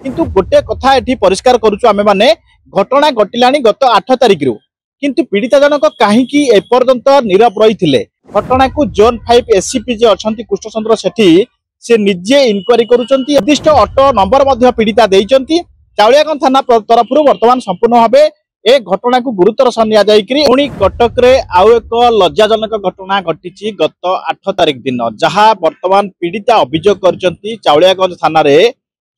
किंतु गोटे कथा एठी परिष्कार करूछु आमे माने घटना घटिलानी गत 8 तारिख रु किंतु पीड़िता जनक कहीं एपर्यंत नीरव रही घटना को जोन 5 एससीपी जे अछंती कृष्णचंद्र सेठी से निजे इनक्वारी करूचंती निर्दिष्ट ऑटो नंबर मध्य पीड़िता देइचंती चावलियागंज थाना तरफ वर्तमान संपूर्ण भावे ए घटना को गुरुतर सह निया जाइकरी पुणी कटक रे आउ एक लज्जाजनक घटना घटी गत 8 तारिख दिन जहां वर्तमान पीड़िता अभियोग करचंती चावलियागंज थाना रे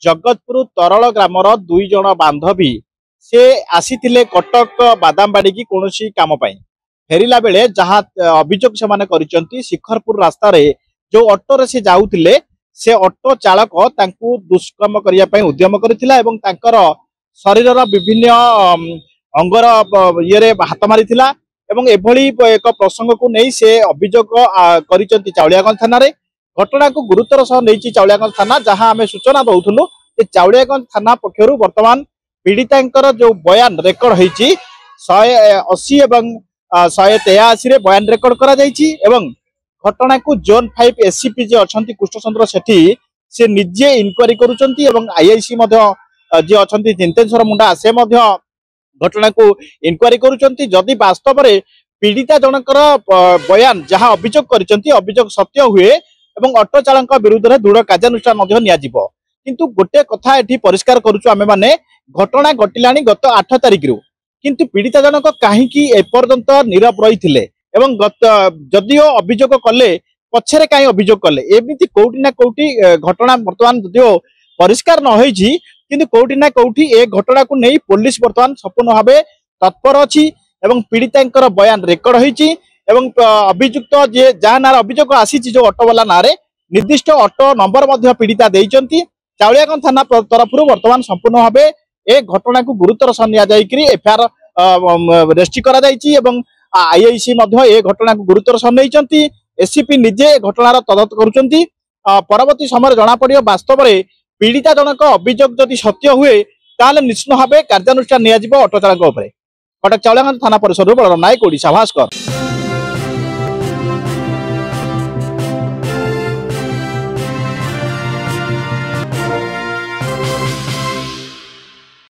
जगतपुर तरल ग्रामर 2 जण बांधवी से आसीथिले कटक बादामबाड़ी की कोनोसी काम पाई फेरिला बेले जहां अभियोग से माने करिसंती शिखरपुर रास्ता रे जो ऑटो रे से जाउथिले से ऑटो चालक तांकू दुष्कर्म करिया पई उद्यम करथिला एवं तांकर शरीरर विभिन्न अंगर ये हाथ मारिथिला एवं एभली एक प्रसंग को नहीं से अभियोग करिसंती चावलियागंज थाना रे घटना को गुरुतर सह नहीं चावलियागंज थाना जहां आमे सूचना दउथुलु जे चावलियागंज थाना पक्षरु वर्तमान पीड़िता जो बयान रेकर्ड होती 180 एवं 183 रे बयान रेकर्ड करा जायछि एवं घटना को जोन 5 एससीपी जे अछंती कृष्णचंद्र सेठी से निजे इनक्वारी करूचंती एवं आईआईसी जे अछंती चिंतेश्वर मुंडा से घटना को इनक्वारी करूचंती जदि वास्तव रे पीड़िता जनकर बयान जहां अभियोग करिसंती अभियोग सत्य हुए एवं ऑटो चालक विरुद्ध रे दृढ़ कार्यानुष्ठान मध्ये नियाजिबो किंतु गोटे कथा एठी परिष्कार करूछु आमे माने घटना घटिलानी गत 8 तारिख रु किंतु पीड़िता जनक कहीं एपर्यंत नीरव रही गत जदियो अभियोग कले पछरे कहीं अभियोग कले एमिति कोउटी ना कोउटी घटना वर्तमान जदियो परिष्कार न होईछि किंतु कोउटी ना कोउटी ए घटना को नहीं पुलिस वर्तमान संपूर्ण भावे तत्पर अछि एवं पीड़ितांकर बयान रेकर्ड होईछि एवं अभियुक्त जे जहा नार अभियोग आसीछि जो ऑटो वाला नारे निर्दिष्ट ऑटो नंबर मध्य पीड़िता देइचंती चावलियागंज थाना तरफ वर्तमान संपूर्ण भावे ए घटना को गुरुतर सह निया जाइकरी एफआईआर रेजिस्ट्री करा जाइछि एवं आईआईसी मध्य ए घटना को गुरुतर सह नैचंती एससीपी निजे घटनार तदंत करूचंती परवर्ती समय जना पड़ियो वास्तव रे पीड़िता जनक अभियोग जदि सत्य हुए ताले निश्चित भावे कार्यानुष्ठान निया जिवो ऑटो चालक उपरे कटक चावलियागंज थाना परिसर बलराम नायक ओडिशा भास्कर।